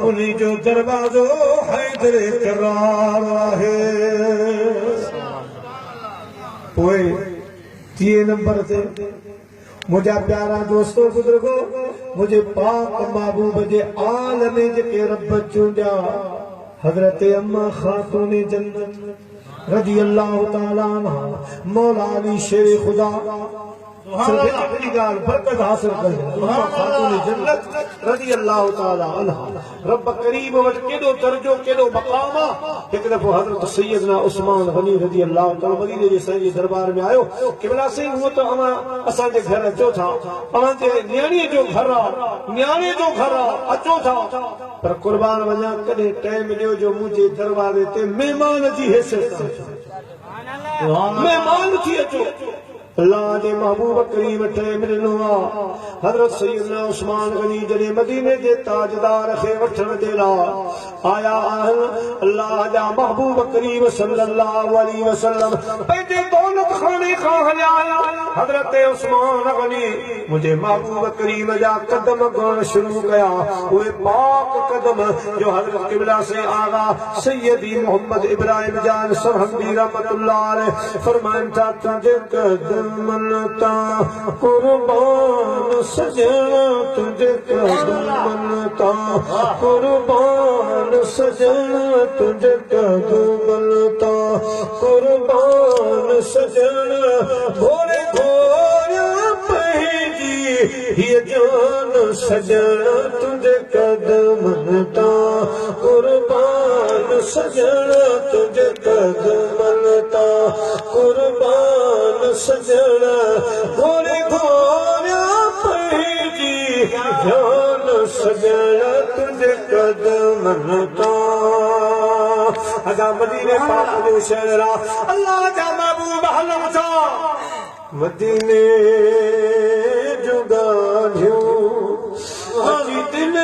उन्हीं जो दरवाज़ो हैदर करार है पोए 3 नंबर से मुझे प्यारा दोस्तों बुजुर्गो मुझे पाक महबूब जे आलम जे के रब चूंडिया हजरत अम्मा खातून जन्नत रजी अल्लाह ताला अन्हा मौला अली शेर खुदा बरकत हासिल करे खातून जन्नत रजी अल्लाह ताला अन्हा रब करीम वट केडो दर्जो केडो मकाम एक दफो हजरत सैयदना उस्मान गनी रजी अल्लाह ताला मदीने जे साईं जे दरबार में आयो किबला साईं हुओ तो अमा असा जे घर अचो था अमा जे न्याणी जो घर न्याणे जो घर अचो था पर कुर्बान वञा कदे टाइम ॾियो जो मुंहिंजे दरवाजे ते मेहमान जी हैसियत मेहमान थी अचो अल्लाह दे महबूब करीम टाइम ॾिनो हजरत सैयदना उस्मान गनी जॾहिं मदीने जे ताजदार खे वठण जे लाइ आया आहिनि अल्लाह जा महबूब करीम सल्लल्लाहु अलैहि वसल्लम पंहिंजे दौलत खाने खां हलिया हजरत उस्मान गनी मुंहिंजे महबूब करीम जा कदम ॻणण शुरू कया उहे पाक कदम जो हजरत क़िबला से आगा सैयदी मोहम्मद इब्राहिम जान सरहंदी रहमतुल्लाह अलैह फरमाइनि था तुंहिंजे कदम मनता कुर्बान सजना तुझे कदम मनता कुर्बान सजना तुझे कदम मनता कुर्बान सजना घोड़े घोड़ा पहजी ये जान सजना तुझे कदम मनता कुर्बान सजना तुझे कदम मनता कुर्बान सजना घोड़े घोड़ा पहजी जान सजना तुझे कदम मनता अजा मदीने पाक जो शहरा अल्लाह जा महबूब हलम था मदीने जो गालियों अजी दिल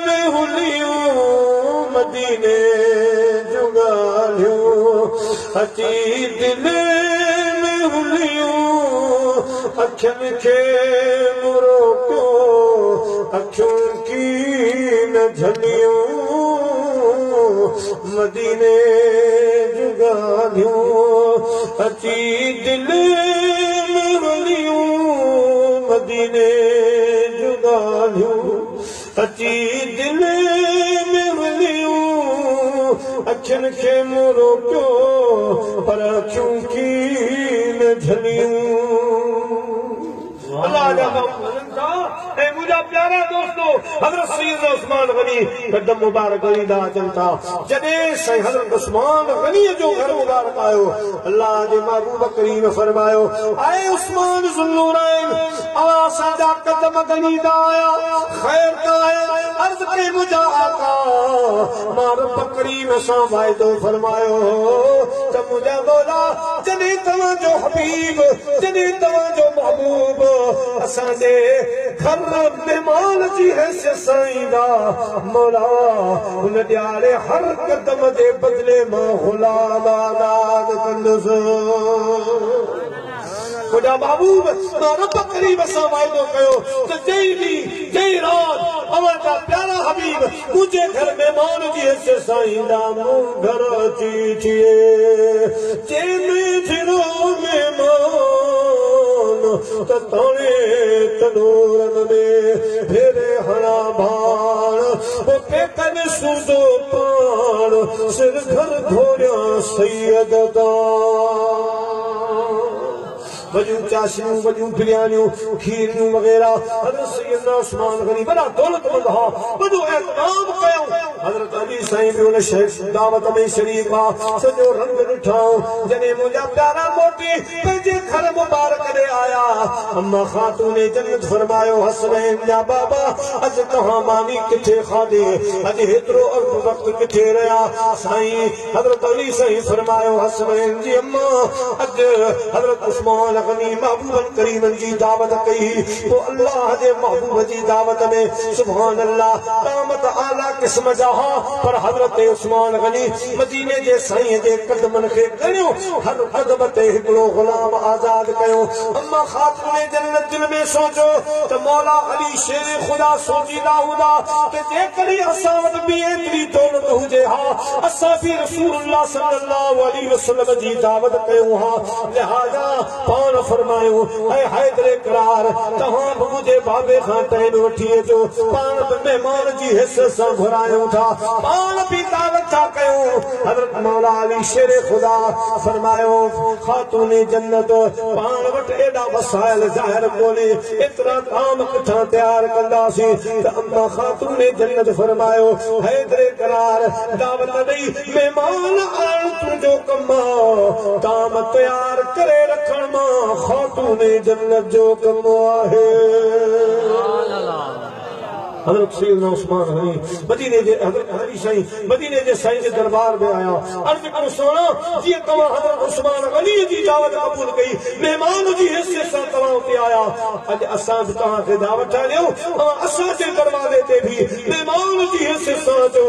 में हुलियों मदीने जो गालियों अजी दिल में हुलियों अखियन के मुरो क्यों अखियों की न झलियों मदीने जुगालियों अची दिल में वलियों मदीने जुगालियों अची दिल में वलियों अखियन के मुरो क्यों पर अखियों की न झलियों मुझा प्यारा दोस्तों हजरत सैयद उस्मान गनी कदम मुबारक गनी दा जनता जदे से हजरत उस्मान गनी जो घर मुबारक आयो अल्लाह दे महबूब करीम फरमायो आए उस्मान जुल्लुरैन आवा सजा कदम गनी दा आया खैर का है अर्ज के मुझा आका मार करीम सा वायदो फरमायो त मुझा बोला जदे तवा जो हबीब जदे तवा जो महबूब असा दे घर मेहमान जी हैसियत साईंदा मौला उन ॾियारे हर कदम जे बदले मां गुलाम आज़ाद कंदुसि मुंहिंजा महबूब मां रब करीम सां वाइदो कयो त जंहिं ॾींहुं जंहिं राति अव्हां जा प्यारा हबीब मुंहिंजे घर मेहमान जी हैसियत सां ईंदा मूं घर अची थिए जंहिंमें थिरो मेहमान त ताणे तनूरन में फेरे हणा भाण ओ पेकन सूदो पाण सिर घर घोड़िया सैयद दा वजू चाशियूं वजू बिरयानियूं खीरियूं वगैरह हजरत सैयदना उस्मान गनी बड़ा दौलतमंद हा वजू एहतराम कयो हजरत अली साईं भी उन शेख दावत में शरीक आ सजो रंग ॾिठो जॾहिं मुंहिंजा प्यारा मोटी पंहिंजे घर मुबारक ॾे आया अम्मा खातून जन्नत फरमायो हसनैन जा बाबा अॼु तव्हां मानी किथे खाधे अॼु हेतिरो अर्ध वक़्तु किथे रहिया साईं हजरत अली साईं फरमायो हसनैन जी अम्मा अॼु हजरत उस्मान गनी महबूब करीम जी दावत कई तो अल्लाह जे महबूब जी दावत में सुभान अल्लाह दामत आला किस्म जा पर हजरत उस्मान गनी मदीने जे साईं जे कदमन खे कयो हर कदम ते हिकिड़ो गुलाम आजाद कयो अम्मा खातून जन्नत दिल में सोचो त मौला अली शेर खुदा सोचीदा हुदा त जेकॾहिं असां वटि बि एतिरी दौलत हुजे हा असां बि रसूलुल्लाह सल्लल्लाहु अलैहि वसल्लम जी दावत कयूं हा लिहाजा फरमायो ऐ हैदर करार तहां मुझे बाबे खां टाइम वठी अचो पाण बि मेहमान जी हिस्से सां घुरायूं था पाण बि दावत छा कयो हजरत मौला अली शेर खुदा फरमायो खातून जन्नत पान वट एडा वसाइल ज़ाहिर कोने इतना काम किथां तैयार कंदासी त अम्मा खातून जन्नत फरमायो हैदरे करार दावत ॾेई मेहमान आण तुंहिंजो कम ताम तैयार करे रखण मां खातून जन्नत जो कम आहे हजरत सैयदना उस्मान गनी मदीने जे हजरत हरी साईं मदीने जे साईं जे दरबार में आया अर्ज करो सोना जी तवा हजरत उस्मान गनी जी दावत कबूल कई मेहमान जी हिस्से से तवा उते आया अज असां भी तवा के दावत ठालियो असां जे दरवाजे ते भी मेहमान जी हिस्से से जो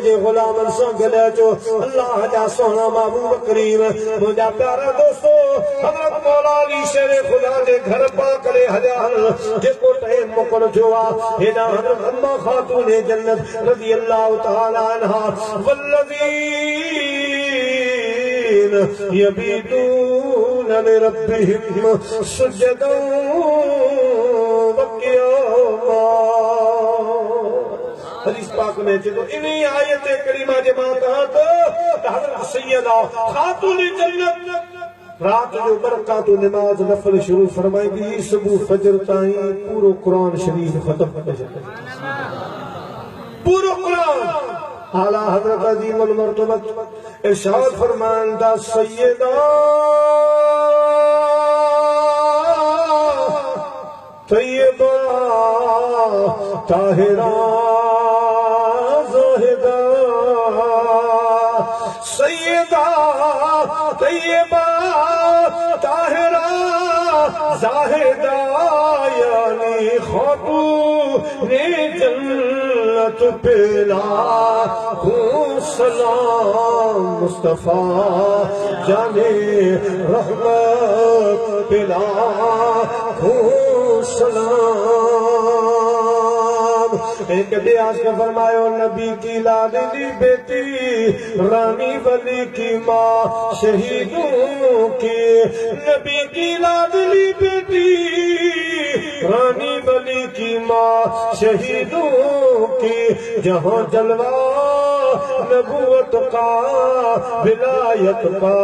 जे गुलामन से गले जो अल्लाह जा सोना महबूब करीम मुजा प्यारा दोस्तों हजरत मौला अली शेर खुदा दे घर पा करे हजाल जेको टाइम मोकल जो आ हेदा अम्मा खातून जन्नत रज़ी अल्लाह तआला अन्हा वल्लज़ीन यबीतून लिरब्बिहिम सुजदन व क़ियामा हदीस पाक में जो इन्हीं आयत करीमा जे मां तहत हज़रत सैयदा खातून जन्नत रात जो बरकात नमाज नफल शुरू फरमाएगी सुबह फजर ताईं पूरो कुरान शरीफ खत्म कर जाता पूरो कुरान आला हजरत अजीमुल मर्तबत इरशाद फरमांदा सैयदा तैयबा ताहिरा ज़ाहिदा सैयदा तैयबा ताहिरा ज़ाहिदा यानी खातून जन्नत पेला सलाम मुस्तफा जाने रहमत पेला सलाम एक ब्याज के फरमायो नबी की लाडली बेटी रानी वली की माँ शहीदों की नबी की लाडली बेटी रानी वली की माँ शहीदों की जहाँ जलवा नबूवत का विलायत का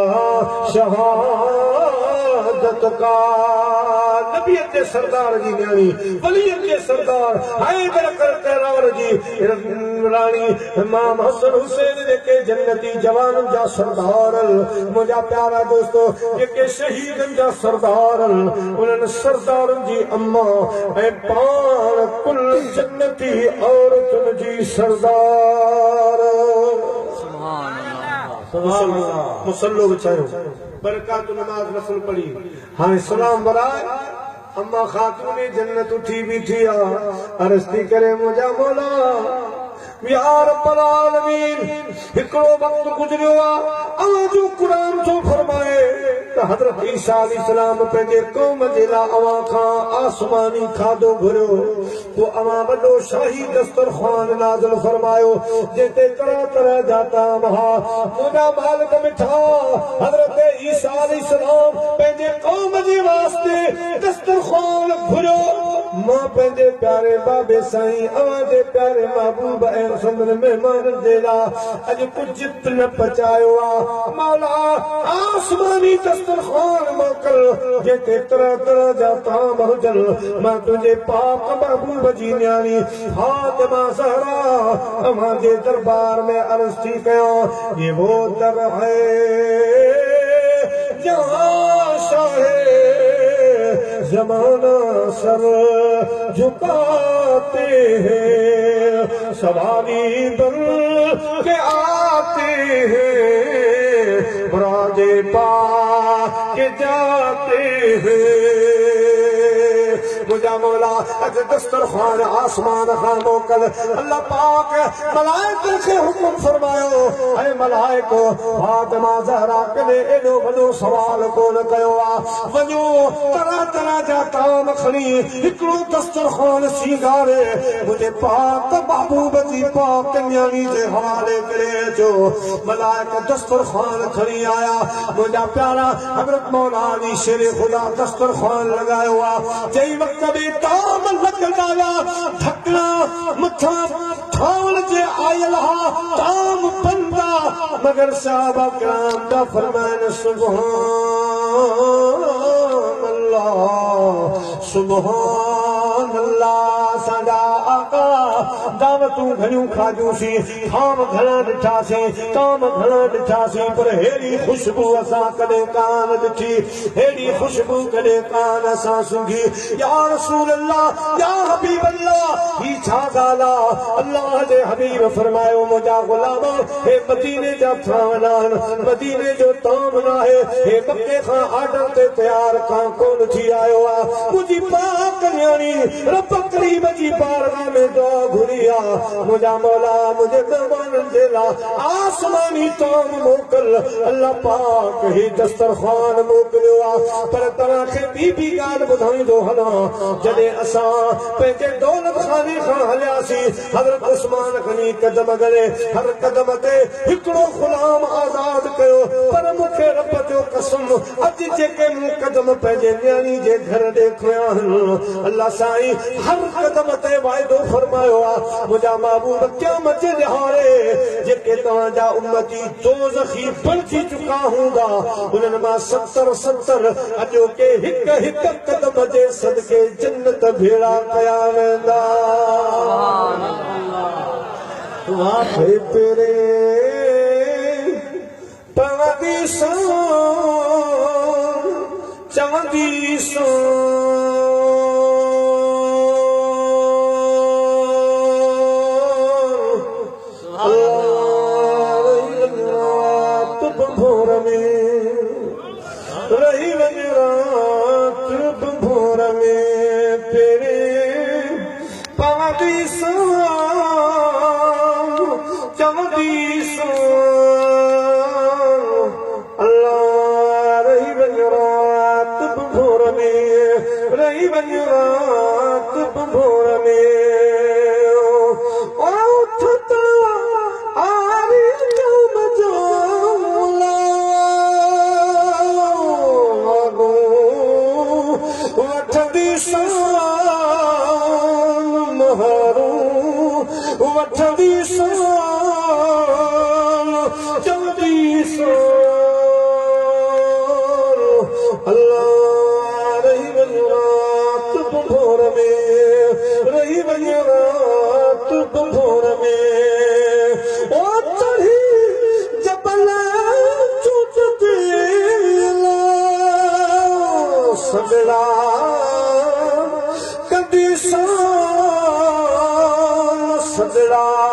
शहादत का नबीयत के सरदार जी न्याणी वलीयत के सरदार हैदर करार जी रानी इमाम हसन हुसैन के जन्नती जवान जा सरदार मुझा प्यारा दोस्तों जेके शहीदन जा सरदार उन्हनि सरदारन जी अम्मा ऐं पाण कुल जन्नती औरतुन जी सरदार मुसल्लो बचायो बरकात नमाज रसूल पढ़ी हाँ सलाम बराए अम्मा खातून जन्नत उठी बीठी आ अरस्ती करे मुझा मौला यार रब्बुल आलमीन हिकड़ो वक्त गुजरियो आ जो कुरान तो फरमाए त हजरत ईसा अलैहिस्सलाम पंहिंजे कौम जे लाइ अवां खां आसमानी खाधो घुरियो तो अवां वॾो शाही दस्तरखान नाज़िल फरमायो जिते तरह तरह जा ताम हा मुंहिंजा मालिक मिठा हजरत ईसा अलैहिस्सलाम पंहिंजे कौम जे वास्ते दस्तरखान घुरियो मां पंहिंजे प्यारे बाबे साईं अवां जे प्यारे महबूब ऐं संदन मेहमान जे लाइ अॼु कुझु न पचायो आ मौला आसमानी दस्तरखान मोकल जेके तरह तरह जा ताम हुजनि मां तुंहिंजे पाक महबूब जी न्याणी फातिमा ज़हरा अवां जे दरबार में अर्ज़ थी कयां ये वो दर है जहां शाहे जमाना सर झुकाते हैं सवारी बन के आते हैं राजे पा के जाते हैं मुझा मौला अज दस्तरखान आसमान खां मोकल अल्लाह पाक मलाइकन खे हुक्म फरमायो ऐ मलाइको फातिमा ज़हरा कने एॾो वॾो सवाल कोन कयो आ वञो तरह तरह जा ताम खणी हिकिड़ो दस्तरखान सींगारे मुंहिंजे पाक महबूब जी पाक न्याणी जे हवाले करे अचो मलाइक दस्तरखान खणी आया मुंहिंजा प्यारा हज़रत मौला अली शेर खुदा दस्तरखान लगायो आ जंहिं वक़्त कभी ताम लगदाया ढकना मथा ठावण जे आयल हा ताम बंदा मगर साहबा कराम दा फरमान सुभान अल्लाह साडा आका दावतूं घणियूं खाधूंसी खाम घणा ॾिठासीं काम घणा ॾिठासीं पर हेड़ी खुशबू असां कॾहिं कान ॾिठी हेड़ी खुशबू कॾहिं कान असां सुंघी या रसूल अल्लाह या हबीब अल्लाह ही छा ॻाल्हि आहे अल्लाह जे हबीब फरमायो मुंहिंजा ग़ुलाम हे मदीने जा थावना मदीने जो ताम न आहे हे मके खां आर्डर ते तयार खां कोन थी आयो आहे मुंहिंजी पाक न्याणी रब करीब जी बारगाह में दुआ घुरी आहे मुंहिंजा मौला मुंहिंजे मेहमाननि जे लाइ आसमानी ताम मोकल अल्लाह पाक ही दस्तरखान मोकिलियो आहे पर तव्हांखे ॿी ॻाल्हि ॿुधाईंदो हलां जॾहिं असां पंहिंजे दौलत खाने खां हलियासीं हज़रत उस्मान गनी कदम गले हर कदम ते हिकिड़ो ग़ुलाम आज़ाद कयो पर मूंखे रब जो कसम अॼु जेके मूं कदम पंहिंजे न्याणी जे घर ॾे खया आहिनि अल्लाह साईं हर कदम ते वाइदो फरमायो आहे मुंहिंजा महबूब क़यामत जे ॾिहाड़े जेके तव्हांजा उम्मती दोज़खी बणिजी चुका हूंदा उन्हनि मां 70 अॼोके हिक कदम जे सदके जन्नत भेड़ा कया वेंदा हे तेरे पवंदी सो चवंदी सो रही वञ रात भोर में तेरे पवंदी सो चवंदी सो अल्लाह रही वञ रात भोर में रही वञ रात भोर में वठंदी चवंदी अल्लाह रही वञ रात भोर में रही वञ रात भोर में ओ चढ़ी जबल चोट ते सगड़ा कंदी सगड़ा